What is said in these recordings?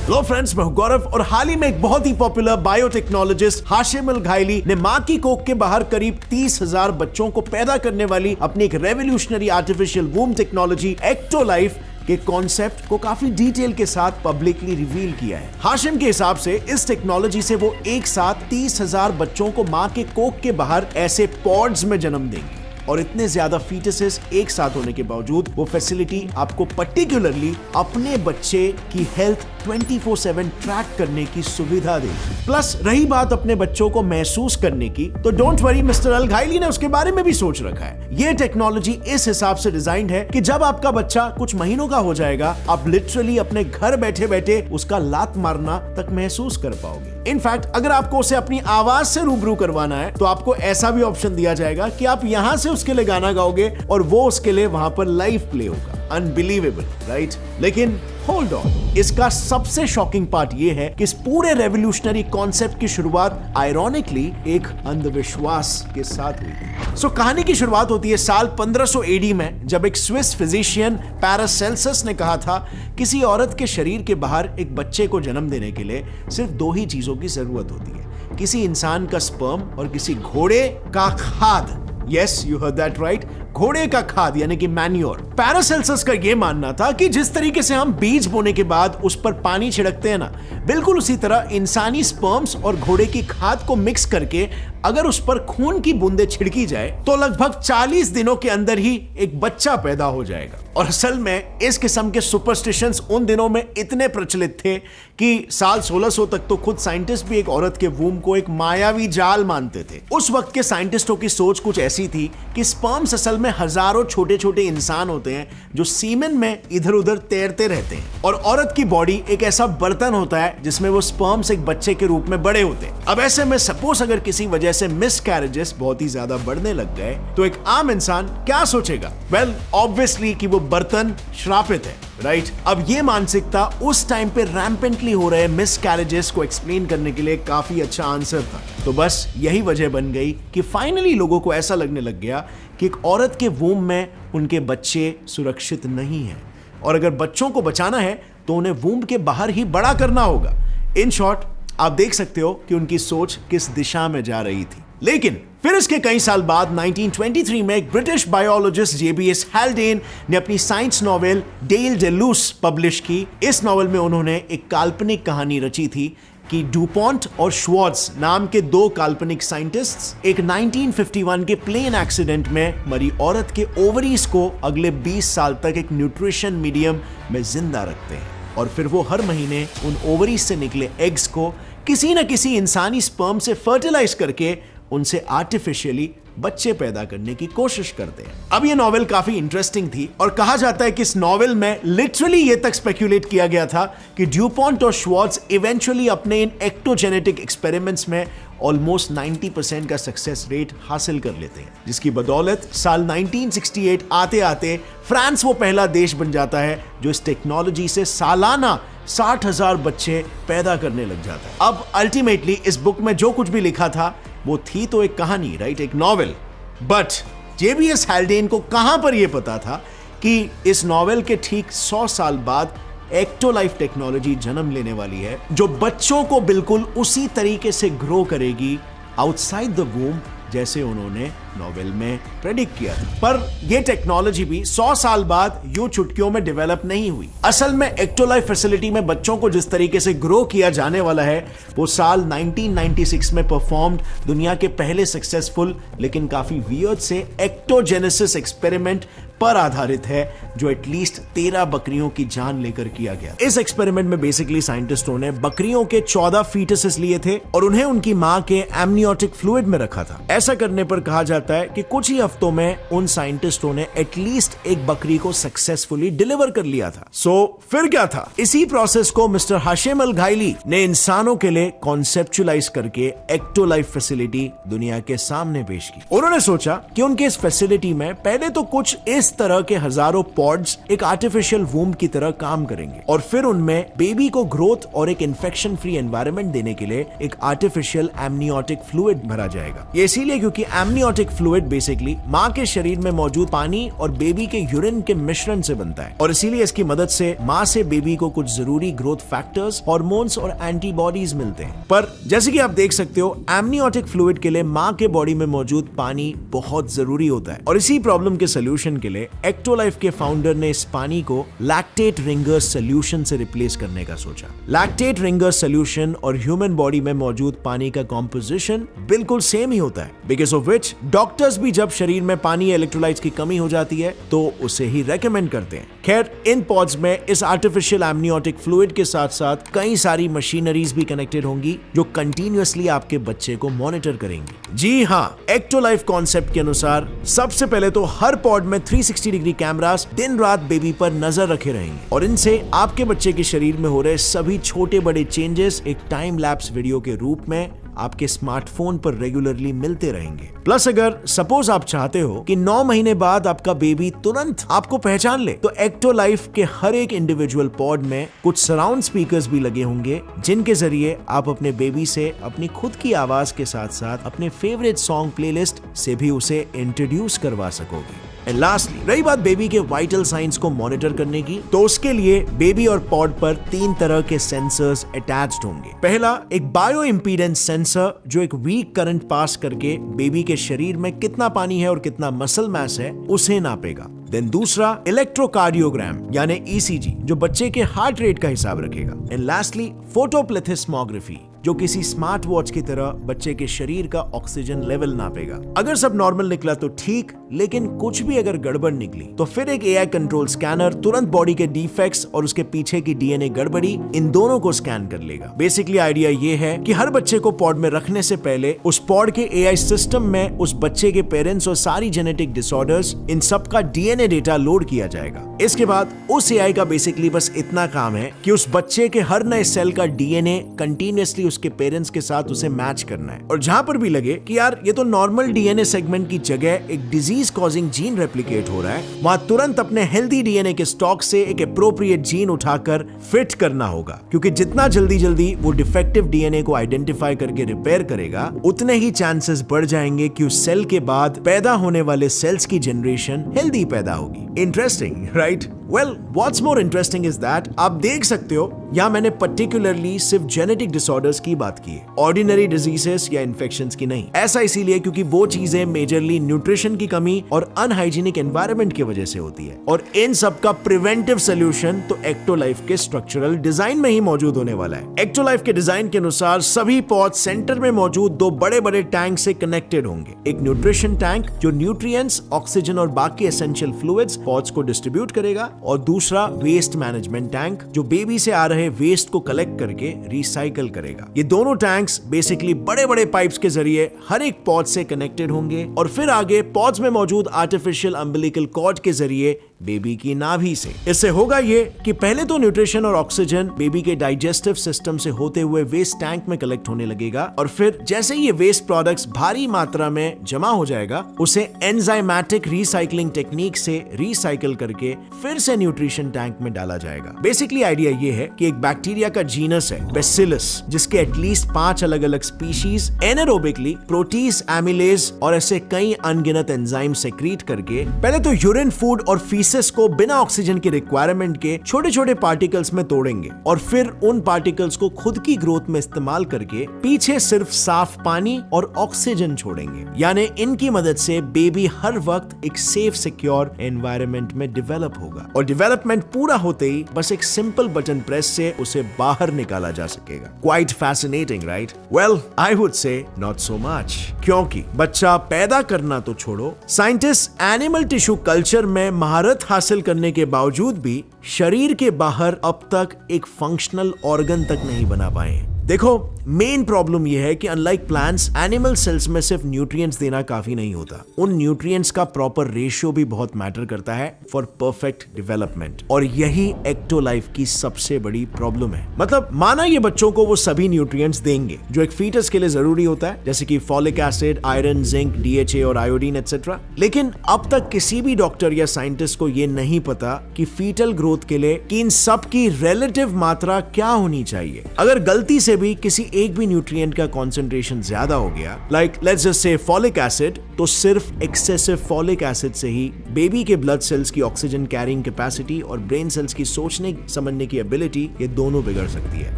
Hello friends, मैं हूं गौरव और हाल ही में एक बहुत ही पॉपुलर बायोटेक्नोलॉजिस्ट हाशिम अल घायली ने मां की कोख के बाहर करीब 30,000 बच्चों को पैदा करने वाली अपनी एक revolutionary artificial womb technology EctoLife के कॉन्सेप्ट को काफी डिटेल के साथ पब्लिकली रिवील किया है। हाशिम के हिसाब से इस टेक्नोलॉजी से वो एक साथ 30,000 बच्चों को मां के कोख के बाहर ऐसे पॉड्स में जन्म देंगे और इतने ज्यादा फीटसेस एक साथ होने के बावजूद वो फैसिलिटी आपको पर्टिकुलरली अपने बच्चे की हेल्थ 24/7 ट्रैक करने की सुविधा देगी। प्लस रही बात अपने बच्चों को महसूस करने की, तो डोंट वरी, मिस्टर अल घायली ने उसके बारे में भी सोच रखा है। ये टेक्नोलॉजी इस हिसाब से डिजाइंड है कि जब आपका बच्चा कुछ महीनों का हो जाएगा, आप लिटरली अपने घर बैठे बैठे उसका लात मारना तक महसूस कर पाओगे। इनफैक्ट अगर आपको उसे अपनी आवाज से रूबरू करवाना है तो आपको ऐसा भी ऑप्शन दिया जाएगा कि आप यहां से उसके लिए गाना गाओगे और वो उसके लिए वहां पर लाइव प्ले होगा। Unbelievable, right? लेकिन होल्ड ऑन, इसका सबसे शॉकिंग पार्ट ये है कि इस पूरे रेवोल्यूशनरी कॉन्सेप्ट की शुरुआत आयरॉनिकली एक अंधविश्वास के साथ हुई। सो कहानी की शुरुआत होती है साल 1500 एडी में, जब एक स्विस फिजिशियन पैरासेल्सस ने कहा था किसी औरत के शरीर के बाहर एक बच्चे को जन्म देने के लिए सिर्फ दो ही चीजों की जरूरत होती है, किसी इंसान का स्पर्म और किसी घोड़े का खाद। Yes, you heard that right, घोड़े का खाद यानी कि मैन्योर। पैरासेल्सस का यह मानना था कि जिस तरीके से हम बीज बोने के बाद उस पर पानी छिड़कते हैं ना, बिल्कुल उसी तरह इंसानी स्पर्म्स और घोड़े की खाद को मिक्स करके अगर उस पर खून की बूंदें छिड़की जाए तो लगभग 40 दिनों के अंदर ही एक बच्चा पैदा हो जाएगा। और असल में इस किस्म के सुपरस्टिशंस उन दिनों में इतने प्रचलित थे कि साल 1600 तक तो खुद साइंटिस्ट भी एक औरत के वूम को एक मायावी जाल मानते थे। उस वक्त के साइंटिस्टों की सोच कुछ ऐसी थी कि स्पर्म्स असल में हजारों छोटे छोटे इंसान होते हैं जो सीमेन में इधर उधर तैरते रहते हैं, और औरत की बॉडी एक ऐसा बर्तन होता है जिसमें वो स्पर्म्स एक बच्चे के रूप में बड़े होते हैं। अब ऐसे में सपोज अगर किसी वजह से मिसकैरेजेस बहुत ही ज्यादा बढ़ने लग गए तो एक आम इंसान क्या सोचेगा? वेल, ऑब्वियसली कि वो बर्तन श्रापित है, राइट? अब ये मानसिकता उस टाइम पे रैम्पेंटली हो रहे मिसकैरेजेस को एक्सप्लेन करने के लिए काफी अच्छा आंसर था। तो बस यही वजह बन गई कि फाइनली लोगों को ऐसा लगने लग गया कि एक औरत के वूम में उनके बच्चे सुरक्षित नहीं हैं, और अगर बच्चों को बचाना है तो उन्हें वूम के बाहर ही बड़ा करना होगा। इन शॉर्ट, आप देख सकते हो कि उनकी सोच किस दिशा में जा रही थी। लेकिन फिर इसके कई साल बाद 1923 में एक ब्रिटिश बायोलॉजिस्ट JBS हैल्डेन ने अपनी साइंस नॉवेल डेल डेलूस पब्लिश की। इस नॉवेल में उन्होंने एक काल्पनिक कहानी रची थी कि डुपॉन्ट और श्वार्ट्ज नाम के दो काल्पनिक साइंटिस्ट्स एक 1951 के प्लेन एक्सीडेंट में मरी औरत के ओवरीज को अगले 20 साल तक एक न्यूट्रिशन मीडियम में जिंदा रखते हैं, और फिर वो हर महीने उन ओवरीज से निकले एग्स को किसी न किसी इंसानी स्पर्म से फर्टिलाइज करके उनसे आर्टिफिशियली बच्चे पैदा करने की कोशिश करते हैं। अब ये नॉवेल काफी इंटरेस्टिंग थी और कहा जाता है कि इस नॉवेल में लिटरली ये तक स्पेक्यूलेट किया गया था कि ड्यूपॉन्ट और श्वार्ट्ज इवेंचुअली अपने इन एक्टोजेनेटिक एक्सपेरिमेंट्स में ऑलमोस्ट 90% का सक्सेस रेट हासिल कर लेते हैं, जिसकी बदौलत साल 1968 आते आते फ्रांस वो पहला देश बन जाता है जो इस टेक्नोलॉजी से सालाना 60,000 बच्चे पैदा करने लग जाता है। अब अल्टीमेटली इस बुक में जो कुछ भी लिखा था वो थी तो एक कहानी, राइट, एक नॉवेल, बट JBS हैल्डेन को कहां पर यह पता था कि इस नॉवेल के ठीक 100 साल बाद एक्टो लाइफ टेक्नोलॉजी जन्म लेने वाली है जो बच्चों को बिल्कुल उसी तरीके से ग्रो करेगी आउटसाइड द वूम जैसे उन्होंने नॉवेल में प्रेडिक्ट किया था। पर यह टेक्नोलॉजी भी 100 साल बाद यूं चुटकियों में डेवलप नहीं हुई। असल में एक्टो लाइफ फैसिलिटी में बच्चों को जिस तरीके से ग्रो किया जाने वाला है वो साल 1996 में परफॉर्म्ड दुनिया के पहले सक्सेसफुल लेकिन काफी वियर्ड से एक्टोजेनेसिस एक्सपेरिमेंट पर आधारित है, जो एटलीस्ट 13 बकरियों की जान लेकर किया गया। इस एक्सपेरिमेंट में बेसिकली साइंटिस्टों ने बकरियों के 14 फीटसेस लिए थे और उन्हें उनकी मां के एमनियोटिक फ्लूइड में रखा था। ऐसा करने पर कहा जाता है कि कुछ ही हफ्तों में उन साइंटिस्टों ने एटलीस्ट एक बकरी को सक्सेसफुली डिलीवर कर लिया था। सो फिर क्या था? इसी प्रोसेस को मिस्टर हाशिम अल घायली ने इंसानों के लिए कॉन्सेप्चुलाइज करके एक्टो लाइफ फैसिलिटी दुनिया के सामने पेश की। उन्होंने सोचा कि उनके इस फैसिलिटी में पहले तो कुछ इस इस तरह के हजारों पॉड्स एक आर्टिफिशियल वूम की तरह काम करेंगे और फिर उनमें बेबी को ग्रोथ और एक इन्फेक्शन फ्री एनवायरनमेंट देने के लिए एक आर्टिफिशियल एमनियोटिक फ्लूइड भरा जाएगा। ये इसीलिए क्योंकि एमनियोटिक फ्लूइड बेसिकली माँ के शरीर में मौजूद पानी और बेबी के यूरिन के मिश्रण से बनता है और इसीलिए इसकी मदद से माँ से बेबी को कुछ जरूरी ग्रोथ फैक्टर्स, हार्मोन्स और एंटीबॉडीज मिलते हैं। पर जैसे कि आप देख सकते हो, एमनियोटिक फ्लूइड के लिए माँ के बॉडी में मौजूद पानी बहुत जरूरी होता है और इसी प्रॉब्लम के सोल्यूशन के लिए एक्टोलाइफ के फाउंडर ने इस पानी को लैक्टेट रिंगर्स सोल्यूशन से रिप्लेस करने का सोचा। लैक्टेट रिंगर्स सोल्यूशन और ह्यूमन बॉडी में मौजूद पानी का कॉम्पोजिशन बिल्कुल सेम ही होता है, बिकॉज ऑफ विच डॉक्टर्स भी जब शरीर में पानी इलेक्ट्रोलाइट्स की कमी हो जाती है तो उसे ही रेकमेंड करते हैं। खैर, इन पॉड्स में इस आर्टिफिशियल एमनियोटिक फ्लूइड के साथ साथ कई सारी मशीनरीज भी कनेक्टेड होंगी जो कंटिन्यूअसली आपके बच्चे को मॉनिटर करेंगी। जी हाँ, एक्टोलाइफ कॉन्सेप्ट के अनुसार सबसे पहले तो हर पॉड में 360 डिग्री कैमरास दिन रात बेबी पर नजर रखे रहेंगे और इनसे आपके बच्चे के शरीर में हो रहे सभी छोटे बड़े चेंजेस एक टाइम लैप्स वीडियो के रूप में आपके स्मार्टफोन पर रेगुलरली मिलते रहेंगे। प्लस अगर सपोज आप चाहते हो कि 9 महीने बाद आपका बेबी तुरंत आपको पहचान ले, तो एक्टोलाइफ के हर एक इंडिविजुअल पॉड में कुछ सराउंड स्पीकर्स भी लगे होंगे जिनके जरिए आप अपने बेबी से अपनी खुद की आवाज के साथ साथ अपने फेवरेट सॉन्ग प्लेलिस्ट से भी उसे इंट्रोड्यूस करवा सकोगे। एंड लास्टली, रही बात बेबी के वाइटल साइंस को मॉनिटर करने की, तो उसके लिए बेबी और पॉड पर 3 तरह के सेंसर्स अटैच्ड होंगे। पहला, एक बायो इंपीडेंस सेंसर जो एक वीक करंट पास करके बेबी के शरीर में कितना पानी है और कितना मसल मास है उसे नापेगा। देन दूसरा, इलेक्ट्रोकार्डियोग्राम यानी ईसीजी जो बच्चे के हार्ट रेट का हिसाब रखेगा। एंड लास्टली, फोटोप्लेथिस्मोग्राफी जो किसी स्मार्ट वॉच की तरह बच्चे के शरीर का ऑक्सीजन लेवल नापेगा। अगर सब नॉर्मल निकला तो ठीक, लेकिन कुछ भी अगर गड़बड़ निकली तो फिर एक एआई कंट्रोल स्कैनर तुरंत बॉडी के डिफेक्ट्स और उसके पीछे की डीएनए गड़बड़ी इन दोनों को स्कैन कर लेगा। बेसिकली आइडिया ये है कि हर बच्चे को पॉड में रखने से पहले उस पॉड के एआई सिस्टम में उस बच्चे के पेरेंट्स और सारी जेनेटिक डिसऑर्डर्स इन सब का डीएनए डेटा लोड किया जाएगा। इसके बाद उस एआई का बेसिकली बस इतना काम है कि उस बच्चे के हर नए सेल का डीएनए कंटिन्यूअसली उसके पेरेंट्स के साथ उसे मैच करना है और जहां पर भी लगे कि यार ये तो नॉर्मल डीएनए सेगमेंट की जगह एक डिजीज कॉजिंग जीन रेप्लिकेट हो रहा है, वहां तुरंत अपने हेल्दी डीएनए के स्टॉक से एक एप्रोप्रिएट जीन उठाकर फिट करना होगा, क्योंकि जितना जल्दी वो डिफेक्टिव डीएनए को आइडेंटिफाई करके रिपेयर करेगा उतने ही चांसेस बढ़ जाएंगे कि उस सेल के बाद पैदा होने वाले सेल्स की जनरेशन हेल्दी पैदा होगी। Interesting, right? Well, what's more interesting is that आप देख सकते हो यहाँ मैंने पर्टिकुलरली सिर्फ जेनेटिक डिसऑर्डर्स की बात की है, ऑर्डिनरी डिजीजेस या इन्फेक्शंस की नहीं। ऐसा इसीलिए क्योंकि वो चीजें मेजरली न्यूट्रिशन की कमी और अनहाइजीनिक एनवायरनमेंट की वजह से होती है और इन सब का प्रिवेंटिव सोल्यूशन तो एक्टोलाइफ के स्ट्रक्चरल डिजाइन में ही मौजूद होने वाला है। एक्टोलाइफ के डिजाइन के अनुसार सभी पॉड सेंटर में मौजूद 2 बड़े टैंक से कनेक्टेड होंगे। एक न्यूट्रिशन टैंक जो न्यूट्रिएंट्स, ऑक्सीजन और बाकी एसेंशियल फ्लूइड्स पॉड्स को डिस्ट्रीब्यूट करेगा और दूसरा वेस्ट मैनेजमेंट टैंक जो बेबी से आ रहे वेस्ट को कलेक्ट करके रिसाइकल करेगा। ये दोनों टैंक्स बेसिकली बड़े पाइप्स के जरिए हर एक पॉड से कनेक्टेड होंगे और फिर आगे पॉड्स में मौजूद आर्टिफिशियल अम्बिलिकल कॉर्ड के जरिए बेबी की नाभि से। इससे होगा ये कि पहले तो न्यूट्रिशन और ऑक्सीजन बेबी के डाइजेस्टिव सिस्टम से होते हुए वेस्ट टैंक में कलेक्ट होने लगेगा और फिर जैसे ये वेस्ट प्रोडक्ट्स भारी मात्रा में जमा हो जाएगा उसे एंजाइमेटिक रिसाइकलिंग टेक्निक से रिसाइकल करके फिर से न्यूट्रिशन टैंक में डाला जाएगा। बेसिकली आइडिया ये है कि एक बैक्टीरिया का जीनस है बेसिलस, जिसके एटलीस्ट 5 अलग-अलग स्पीशीज एनारोबिकली प्रोटीज, एमिलेज और ऐसे कई अनगिनत एंजाइम सेक्रीट करके पहले तो यूरिन, फूड और फीसेस को बिना ऑक्सीजन के रिक्वायरमेंट के छोटे पार्टिकल्स में तोड़ेंगे और फिर उन पार्टिकल्स को खुद की ग्रोथ में इस्तेमाल करके पीछे सिर्फ साफ पानी और ऑक्सीजन छोड़ेंगे। यानी इनकी मदद से बेबी हर वक्त एक सेफ, सिक्योर एनवायरनमेंट में डेवलप होगा और डेवलपमेंट पूरा होते ही बस एक सिंपल बटन प्रेस से उसे बाहर निकाला जा सकेगा। Quite fascinating, right? Well, I would say not so much, क्योंकि बच्चा पैदा करना तो छोड़ो, साइंटिस्ट एनिमल टिश्यू कल्चर में महारत हासिल करने के बावजूद भी शरीर के बाहर अब तक एक फंक्शनल ऑर्गन तक नहीं बना पाए। देखो मेन प्रॉब्लम यह है कि अनलाइक प्लांट्स, एनिमल सेल्स में सिर्फ न्यूट्रिएंट्स देना काफी नहीं होता। उन न्यूट्रिएंट्स का प्रॉपर रेशियो भी बहुत मैटर करता है फॉर परफेक्ट डेवलपमेंट, और यही एक्टो लाइफ की सबसे बड़ी प्रॉब्लम है। मतलब माना ये बच्चों को वो सभी न्यूट्रिएंट्स देंगे जो एक फीटस के लिए जरूरी होता है, जैसे कि folic acid, iron, zinc, DHA और आयोडीन एटसेट्रा, लेकिन अब तक किसी भी डॉक्टर या साइंटिस्ट को ये नहीं पता कि फीटल ग्रोथ के लिए कि इन सब की रिलेटिव मात्रा क्या होनी चाहिए। अगर गलती से भी किसी एक भी न्यूट्रिएंट का कंसंट्रेशन ज्यादा हो गया, like let's just say folic acid, तो सिर्फ एक्सेसिव फॉलिक एसिड से ही बेबी के ब्लड सेल्स की ऑक्सीजन कैरिंग कैपेसिटी और ब्रेन सेल्स की सोचने समझने की एबिलिटी, ये दोनों बिगड़ सकती है।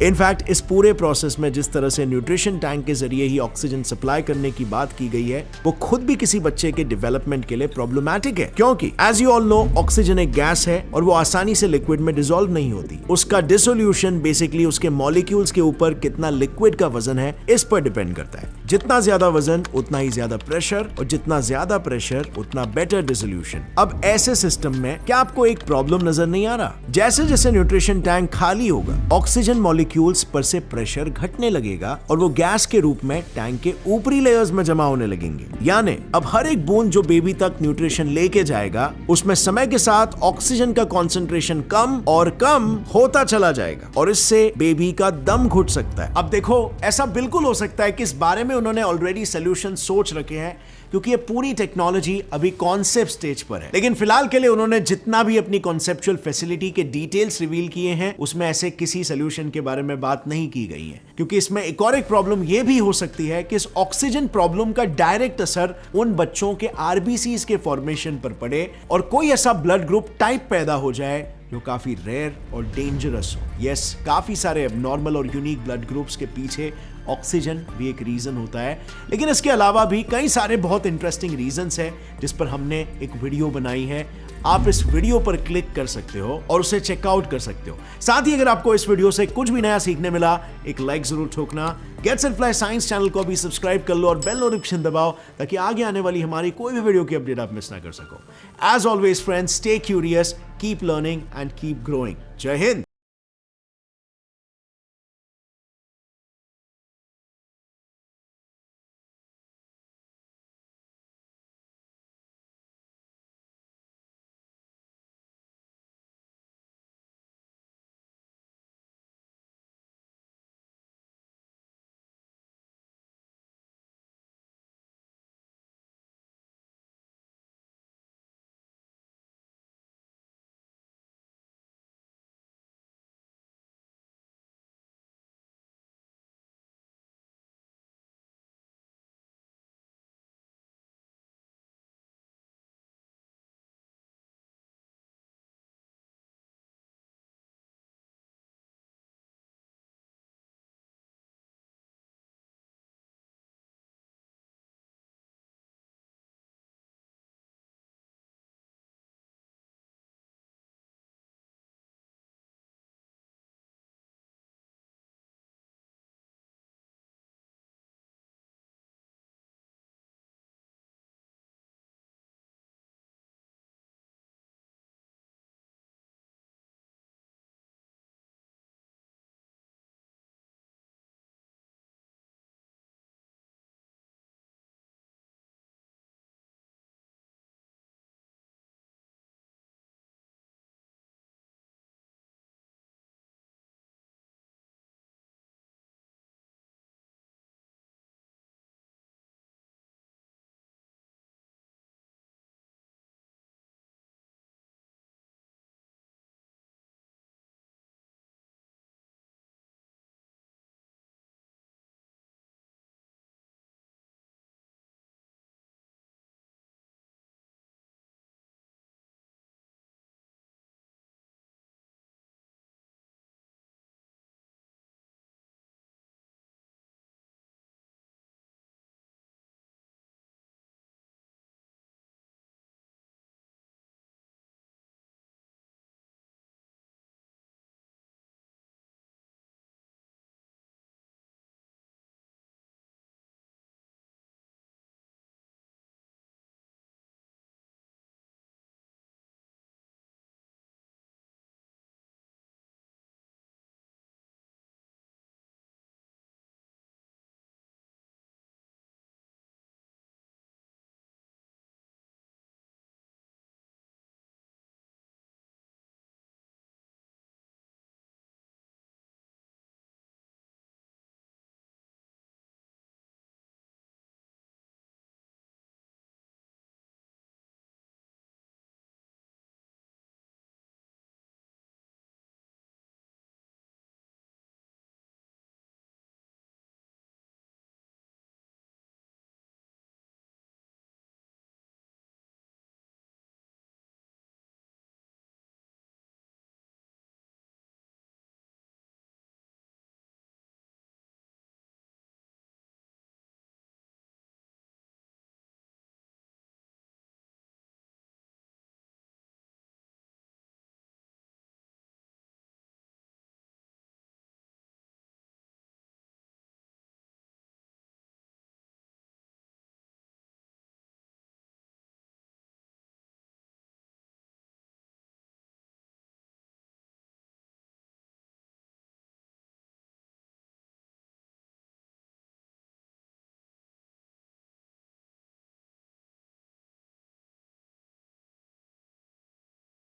इनफैक्ट इस पूरे प्रोसेस में जिस तरह से न्यूट्रिशन टैंक के जरिए ही ऑक्सीजन सप्लाई करने की बात की गई है, वो खुद भी किसी बच्चे के डेवलपमेंट के लिए प्रॉब्लमैटिक है, क्योंकि as you all know oxygen एक गैस है और वो आसानी से लिक्विड में डिसॉल्व नहीं होती। उसका डिसोल्यूशन बेसिकली उसके मॉलिक्यूल्स के ऊपर कितना लिक्विड का वजन है इस पर डिपेंड करता है। जितना ज्यादा वजन उतना ही ज्यादा प्रेशर, और जितना ज्यादा प्रेशर उतना बेटर डिसोल्यूशन। अब ऐसे सिस्टम में क्या आपको एक प्रॉब्लम नजर नहीं आ रहा? जैसे जैसे न्यूट्रिशन टैंक खाली होगा, ऑक्सीजन मॉलिक्यूल्स पर से प्रेशर घटने लगेगा और वो गैस के रूप में टैंक के ऊपरी लेयर्स में जमा होने लगेंगे। यानी अब हर एक बूंद जो बेबी तक न्यूट्रिशन लेके जाएगा, उसमें समय के साथ ऑक्सीजन का कॉन्सेंट्रेशन कम और कम होता चला जाएगा, और इससे बेबी का दम घुट सकता है। अब देखो ऐसा बिल्कुल हो सकता है कि इस बारे में उन्होंने ऑलरेडी सोल्यूशन सोच रखे हैं, क्योंकि ये पूरी टेक्नोलॉजी अभी कॉन्सेप्ट स्टेज पर है। लेकिन फिलहाल के लिए उन्होंने जितना भी अपनी कॉन्सेप्चुअल फैसिलिटी के डिटेल्स रिवील किए हैं, उसमें ऐसे किसी सोल्यूशन के बारे में बात नहीं की गई है, क्योंकि इसमें एक और एक प्रॉब्लम ये भी हो सकती है कि इस ऑक्सीजन प्रॉब्लम का डायरेक्ट असर उन बच्चों के आरबीसीज के फॉर्मेशन पर पड़े और कोई ऐसा ब्लड ग्रुप टाइप पैदा हो जाए जो काफी रेयर और डेंजरस हो। यस, काफी सारे एबनॉर्मल और यूनिक ब्लड ग्रुप्स के पीछे ऑक्सीजन भी एक रीजन होता है, लेकिन इसके अलावा भी कई सारे बहुत इंटरेस्टिंग रीजंस हैं जिस पर हमने एक वीडियो बनाई है। आप इस वीडियो पर क्लिक कर सकते हो और उसे चेकआउट कर सकते हो। साथ ही अगर आपको इस वीडियो से कुछ भी नया सीखने मिला, एक लाइक जरूर ठोकना। Gets and fly science channel को भी सब्सक्राइब कर लो और बेल नोटिफिकेशन दबाओ, ताकि आगे आने वाली हमारी कोई भी वीडियो की अपडेट आप मिस ना कर सको। As always friends, stay curious, keep learning and keep growing. Jai Hind.